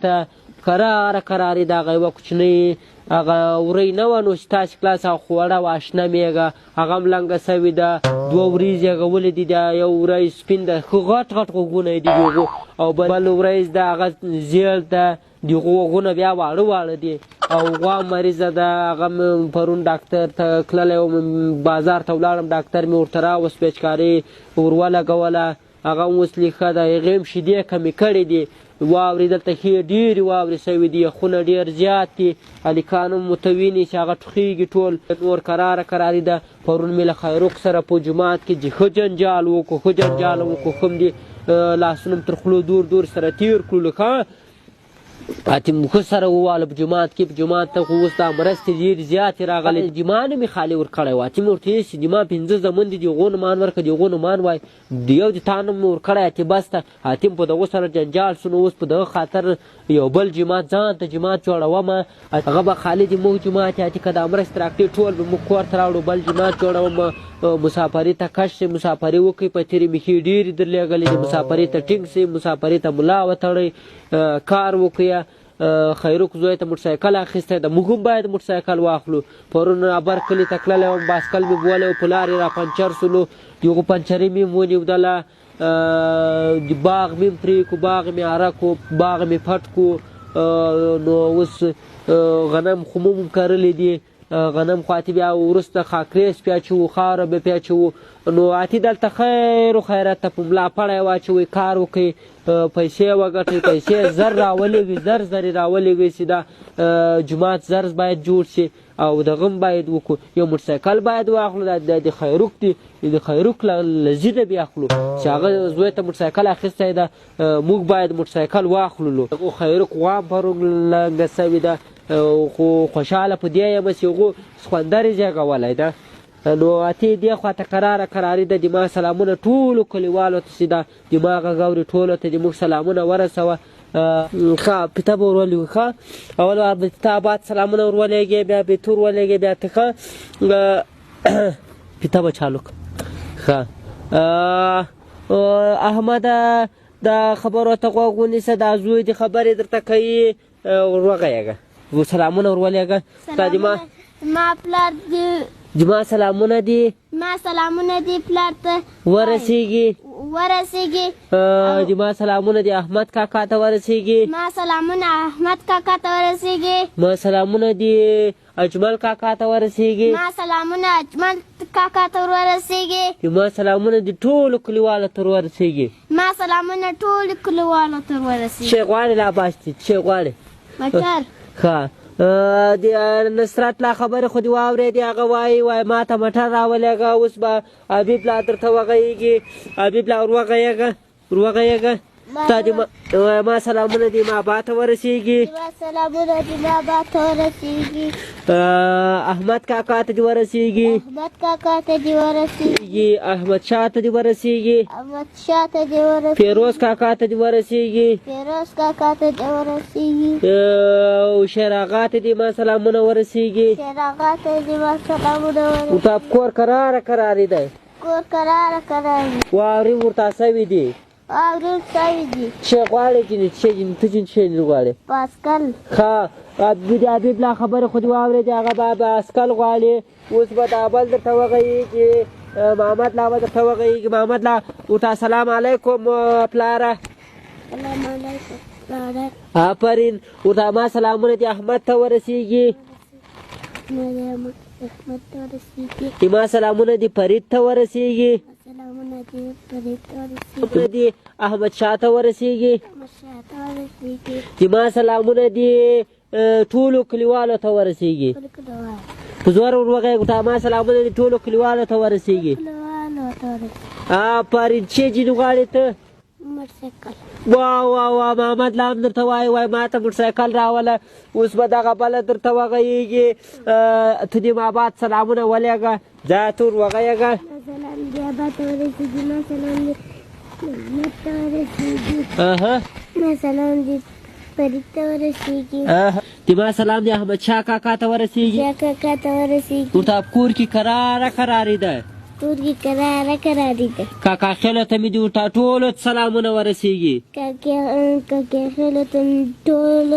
ته کرارې د هغه یوه کوچنۍ هغه وری نه وه نو چې تاسې کلاس هغه خوړه وه اشنا مېږه هغه هم لنګه سوې ده 2 ورځې هغه ولیدې ده یو ورځ سپین ده ښه غټ غوږونه یې دي د هغو او بل ورځ ده هغه زیړ ده د هغو غوږونه بیا واړه دي او غوا مریضه ده هغه مې پرون ډاکټر ته تللی وم بازار ته ولاړم ډاکټر مې ورته راوست پیچکارۍ ور ولګوله هغه هم اوس لږ ښه ده هغې هم شیدې کمې کړې دي واورې دلته ښې ډېرې واورې سوي دي یخونه ډېر زیات دي هلکان هم ورته ویني چې هغه ټوخېږي ټول نور کرارې ده پرون مې له خیروق سره په جومات کې ښه جنجال وکړو ښه هم دي لاسونه م تر خولو دور سره تېر کړلو ښه اتې ښه سره وواله په جومات کې په جومات ته خو اوس دا مرستې ډېرې زیاتې راغلې جما نه مې خالي ورکړی و اتې مې ورته ویل چې جما 5 زمن دي د هغو نه مان ورکړه د هغو نه مان وایي د یو د تا نه مې ورکړی اتې بس ته اتې په دغو سره جنجال شو نو اوس په دغه خاطر یو بل جماعت ځان ته جماعت جوړومه هغه به خالي د موږ جماعت اتې که دا مرستې راکړې ټول به موږ کور ته راوړو بل جماعت جوړومه مسافري ته کش شي مسافري وکړئ په تېرې مخې ډېرې درلېږلې دي مسافري ته ټینګ شئ مسافري ته ملا وتړئ کار وکړئ خیروق زوی ته موټرسایکل اخیستی ده موږ هم باید موټرسایکل واخلو پرون ابر کلي ته تللی وم باسکل مې بولی و په لارې را پنچر سولو د هغو پنچري مې هم ونیودله د باغ مې هم پرې کړو باغ مې اره کړو باغ مې پټ کړو نو اوس غنم خو مو هم کرلي دي غنم خو اتې بیا وروسته خاکریز پیاچوو خاوره به پیاچوو نو اتې دلته خیر و خیرات ته په ملا پړی واچوئ کار وکړئ پیسې وګټئ پیسې زر راولېږئ زر راولېږئ چې دا جومات زر باید جوړ شي او دغه هم باید وکړو یو موټرسایکل باید واخلو د خیروق دی د خیروق له ضده بیا اخلو چې هغه زوی ته موټرسایکل اخیستی ده موږ باید موټرسایکل واخلو خیروق غوا هم پرون لنګه سوې ده خو خوشحاله په دې یم چې هغو سخوندرې زېږولی ده نو اتې دې خواته کرارې ده د ما سلامونه ټولو کلیوالو ته چې ده د ما غږ اوري ټولو ته د موږ سلامونه ورسوه ښه پیته به ورولېږو ښه اول وار به ته اباد سلامونه ورولېږې بیا بیتور ولېږې بیا ته ښه پیته به چالو کړه ښه احمده دا خبرو ته غوږ ونیسه دا زوی دې خبرې درته کوي وروغږېږه سلامونه ورولېږه دا د ما پلار دی جما سلامونه دي ما سلامونه دي پلار ته ورسیږي جما سلامونه دي احمد کاکا ته ورسیږي ما سلامونه احمد کاکا ته ورسیږي ما سلامونه دي اجمل کاکا ته ورسیږي ما سلامونه اجمل کاکا ته ورسیږي ما سلامونه دي ټولو کلیوالو ته ورسیږي ما سلامونه ټولو کلیوالو ته ورسیږي څه غواړې لا باستی څه غواړې مټر ښه د نصرت لا خبرې خو دې واورېدې هغه وایي ما ته مټر راولېږه اوس به حبیب لا درته وغږېږي حبیب لا وروغږېږه تا دې ما سلامونه دي ما با ته ورسېږي احمد کاکا ته دې ورسېږي احمد شاه ته دې ورسېږي فیروز کاکا ته دې ورسېږي او شیر آغا ته دې ما سلامونه ورسېږي ورته کور کرارې دی واورې ورته سوي دي څه غواړې جینې ته جین څه غواړې باسکل ښه د حبیب لا خبرې خو دې واورېدې هغه به باسکل غواړي اوس به دا بل درته وغږېږي محمد لا به درته وغږېږي محمد لا ورته السلام علیکم پلاره آفرین ورته ما سلامونه دې احمد ته ورسېږي ما سلامونه دې فرید ته ورسېږي دي احمد شاه ته ورسېږي ما سلامونه دي ټولو کلیوالو ته ورسېږي په زور وروغږېږه ما سلامونه دي ټولو کلیوالو ته ورسېږي آفرین څه جینې غواړې ته وا محمد لا هم درته وایي ما ته موټرسایکل راوله اوس به دغه بله درته وغږېږي ته دې ما بعد سلامونه ولېږه ځه ته وروغږېږه ما سلام دي احمد شاه کاکا ته ورسېږي ورته په کور کې کرارې ده ټولګي کراره کراري ده. کاکا خیلو ته مې د ورته ټولو سلامونه ورسیږي. کاکې خیلو ته ټولو